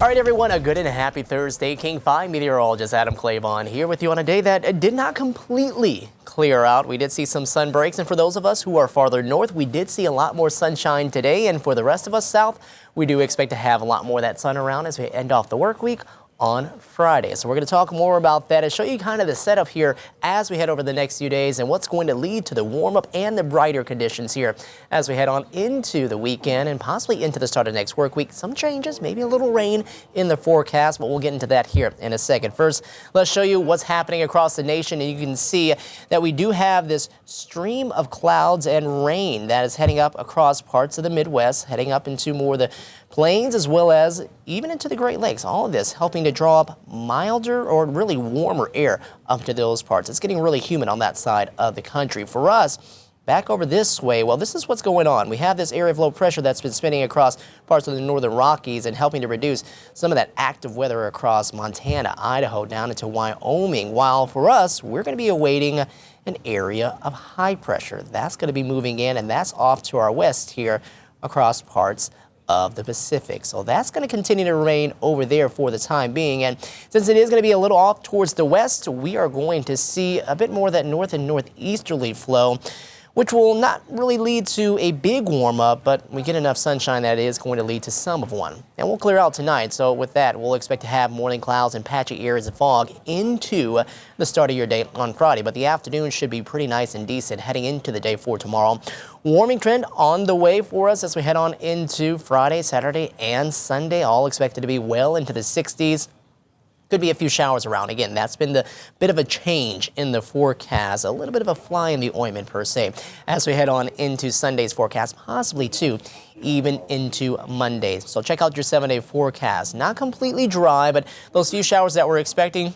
All right, everyone, a good and a happy Thursday. King 5 Meteorologist Adam Claibon here with you on a day that did not completely clear out. We did see some sun breaks, and for those of us who are farther north, we did see a lot more sunshine today, and for the rest of us south, we do expect to have a lot more of that sun around as we end off the work week on Friday. So we're going to talk more about that and show you kind of the setup here as we head over the next few days and what's going to lead to the warm up and the brighter conditions here as we head on into the weekend and possibly into the start of next work week. Some changes, maybe a little rain in the forecast, but we'll get into that here in a second. First, let's show you what's happening across the nation, and you can see that we do have this stream of clouds and rain that is heading up across parts of the Midwest, heading up into more of the plains as well as even into the Great Lakes. All of this helping to draw up milder or really warmer air up to those parts. It's getting really humid on that side of the country. For us, back over this way, well, this is what's going on. We have this area of low pressure that's been spinning across parts of the northern Rockies and helping to reduce some of that active weather across Montana, Idaho, down into Wyoming. While for us, we're going to be awaiting an area of high pressure. That's going to be moving in, and that's off to our west here across parts of the Pacific. So that's going to continue to remain over there for the time being. And since it is going to be a little off towards the west, we are going to see a bit more of that north and northeasterly flow, which will not really lead to a big warm up, but we get enough sunshine that it is going to lead to some of one. And we'll clear out tonight. So with that, we'll expect to have morning clouds and patchy areas of fog into the start of your day on Friday. But the afternoon should be pretty nice and decent heading into the day for tomorrow. Warming trend on the way for us as we head on into Friday, Saturday, and Sunday. All expected to be well into the 60s. Could be a few showers around. Again, that's been the bit of a change in the forecast, a little bit of a fly in the ointment per se, as we head on into Sunday's forecast, possibly too, even into Monday. So check out your 7-day forecast. Not completely dry, but those few showers that we're expecting,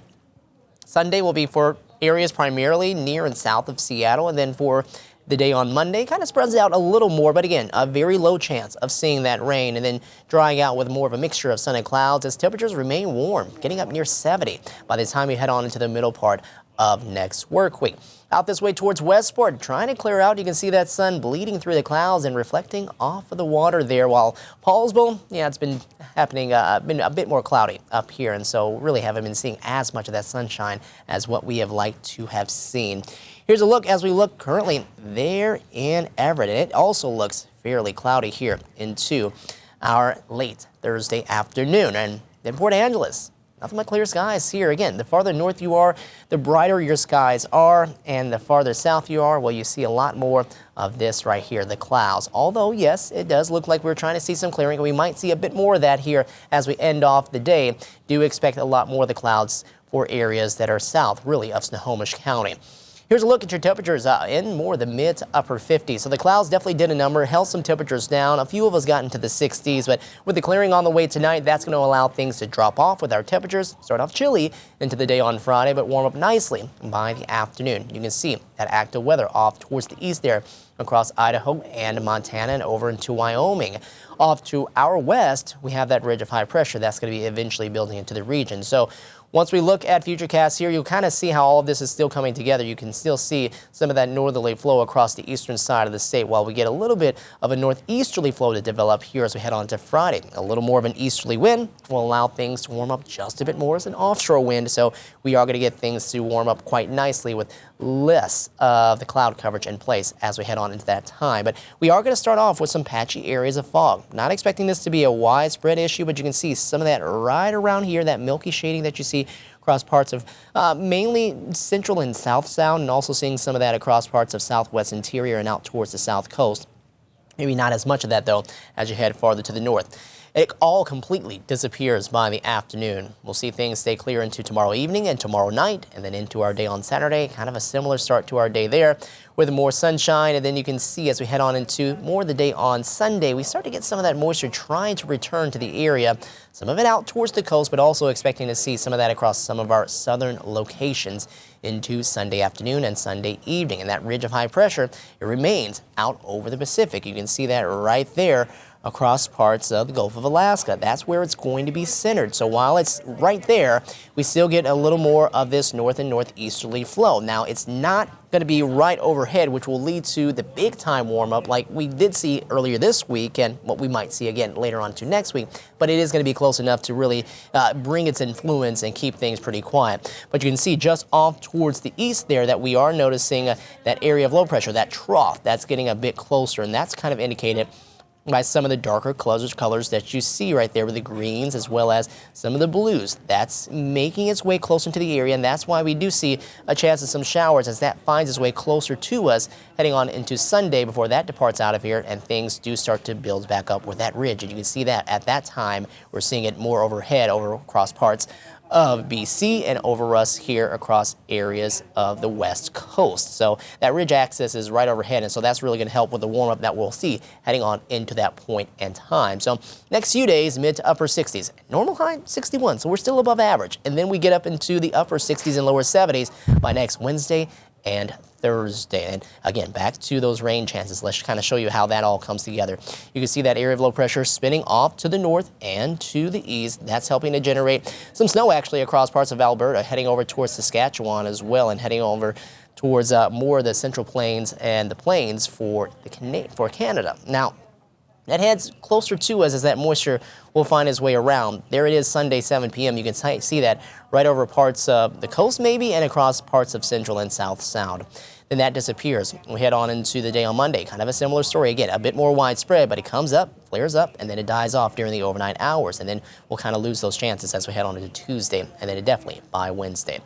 Sunday will be for areas primarily near and south of Seattle, and then for the day on Monday kind of spreads out a little more, but again, a very low chance of seeing that rain, and then drying out with more of a mixture of sun and clouds as temperatures remain warm, getting up near 70 by the time we head on into the middle part of next work week. Out this way towards Westport, trying to clear out. You can see that sun bleeding through the clouds and reflecting off of the water there, while Paulsville, yeah, it's been happening, been a bit more cloudy up here, and so really haven't been seeing as much of that sunshine as what we have liked to have seen. Here's a look as we look currently there in Everett, and it also looks fairly cloudy here into our late Thursday afternoon. And in Port Angeles, nothing but clear skies here. Again, the farther north you are, the brighter your skies are, and the farther south you are, well, you see a lot more of this right here, the clouds. Although, yes, it does look like we're trying to see some clearing, and we might see a bit more of that here as we end off the day. Do expect a lot more of the clouds for areas that are south, really, of Snohomish County. Here's a look at your temperatures in more the mid to upper 50s. So the clouds definitely did a number, held some temperatures down. A few of us got into the 60s, but with the clearing on the way tonight, that's going to allow things to drop off with our temperatures. Start off chilly into the day on Friday, but warm up nicely by the afternoon. You can see that active weather off towards the east there across Idaho and Montana and over into Wyoming. Off to our west, we have that ridge of high pressure that's going to be eventually building into the region. So once we look at Futurecast here, you'll kind of see how all of this is still coming together. You can still see some of that northerly flow across the eastern side of the state, while we get a little bit of a northeasterly flow to develop here as we head on to Friday. A little more of an easterly wind will allow things to warm up just a bit more as an offshore wind, so we are going to get things to warm up quite nicely with less of the cloud coverage in place as we head on into that time. But we are going to start off with some patchy areas of fog. Not expecting this to be a widespread issue, but you can see some of that right around here, that milky shading that you see across parts of mainly central and south sound, and also seeing some of that across parts of southwest interior and out towards the south coast. Maybe not as much of that, though, as you head farther to the north. It all completely disappears by the afternoon. We'll see things stay clear into tomorrow evening and tomorrow night, and then into our day on Saturday. Kind of a similar start to our day there with more sunshine. And then you can see as we head on into more of the day on Sunday, we start to get some of that moisture trying to return to the area. Some of it out towards the coast, but also expecting to see some of that across some of our southern locations into Sunday afternoon and Sunday evening. And that ridge of high pressure, it remains out over the Pacific. You can see that right there across parts of the Gulf of Alaska. That's where it's going to be centered. So while it's right there, we still get a little more of this north and northeasterly flow. Now, it's not going to be right overhead, which will lead to the big time warm up like we did see earlier this week and what we might see again later on to next week. But it is going to be close enough to really bring its influence and keep things pretty quiet. But you can see just off towards the east there that we are noticing that area of low pressure, that trough, that's getting a bit closer, and that's kind of indicated by some of the darker colors that you see right there with the greens as well as some of the blues. That's making its way closer to the area, and that's why we do see a chance of some showers as that finds its way closer to us heading on into Sunday before that departs out of here and things do start to build back up with that ridge. And you can see that at that time we're seeing it more overhead over across parts of BC and over us here across areas of the west coast. So that ridge axis is right overhead, and so that's really going to help with the warm-up that we'll see heading on into that point in time. So next few days, mid to upper 60s. Normal high, 61, so we're still above average. And then we get up into the upper 60s and lower 70s by next Wednesday and Thursday. And again, back to those rain chances. Let's kind of show you how that all comes together. You can see that area of low pressure spinning off to the north and to the east. That's helping to generate some snow actually across parts of Alberta, heading over towards Saskatchewan as well, and heading over towards more of the central plains and the plains for Canada. Now, that heads closer to us as that moisture will find its way around. There it is Sunday, 7 p.m. You can see that right over parts of the coast maybe and across parts of central and south sound. Then that disappears. We head on into the day on Monday. Kind of a similar story. Again, a bit more widespread, but it comes up, flares up, and then it dies off during the overnight hours. And then we'll kind of lose those chances as we head on into Tuesday, and then definitely by Wednesday.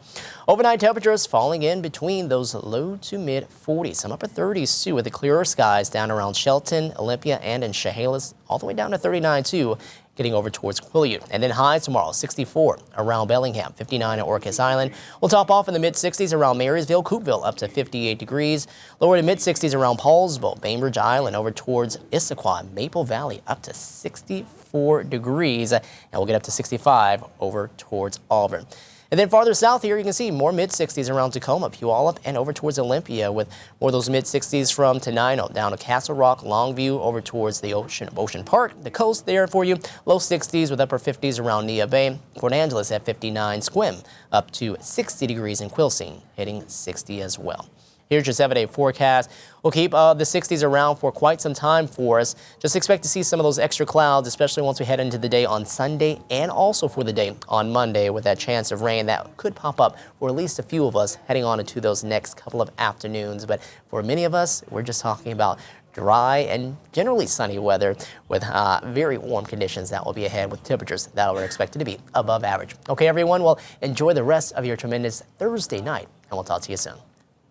Overnight temperatures falling in between those low to mid 40s, some upper 30s too, with the clearer skies down around Shelton, Olympia, and in Chehalis, all the way down to 39 too, getting over towards Quileute. And then highs tomorrow, 64 around Bellingham, 59 at Orcas Island. We'll top off in the mid-60s around Marysville, Coupeville, up to 58 degrees. Lower to mid-60s around Paulsville, Bainbridge Island, over towards Issaquah, Maple Valley, up to 64 degrees. And we'll get up to 65 over towards Auburn. And then farther south here, you can see more mid-60s around Tacoma, Puyallup, and over towards Olympia, with more of those mid-60s from Tenino down to Castle Rock, Longview, over towards the Ocean Park, the coast there for you. Low 60s with upper 50s around Nia Bay. Port Angeles at 59, Sequim up to 60 degrees in Quilcene, hitting 60 as well. Here's your 7-day forecast. We'll keep the 60s around for quite some time for us. Just expect to see some of those extra clouds, especially once we head into the day on Sunday and also for the day on Monday with that chance of rain that could pop up for at least a few of us heading on into those next couple of afternoons. But for many of us, we're just talking about dry and generally sunny weather with very warm conditions that will be ahead with temperatures that are expected to be above average. Okay, everyone, well, enjoy the rest of your tremendous Thursday night, and we'll talk to you soon.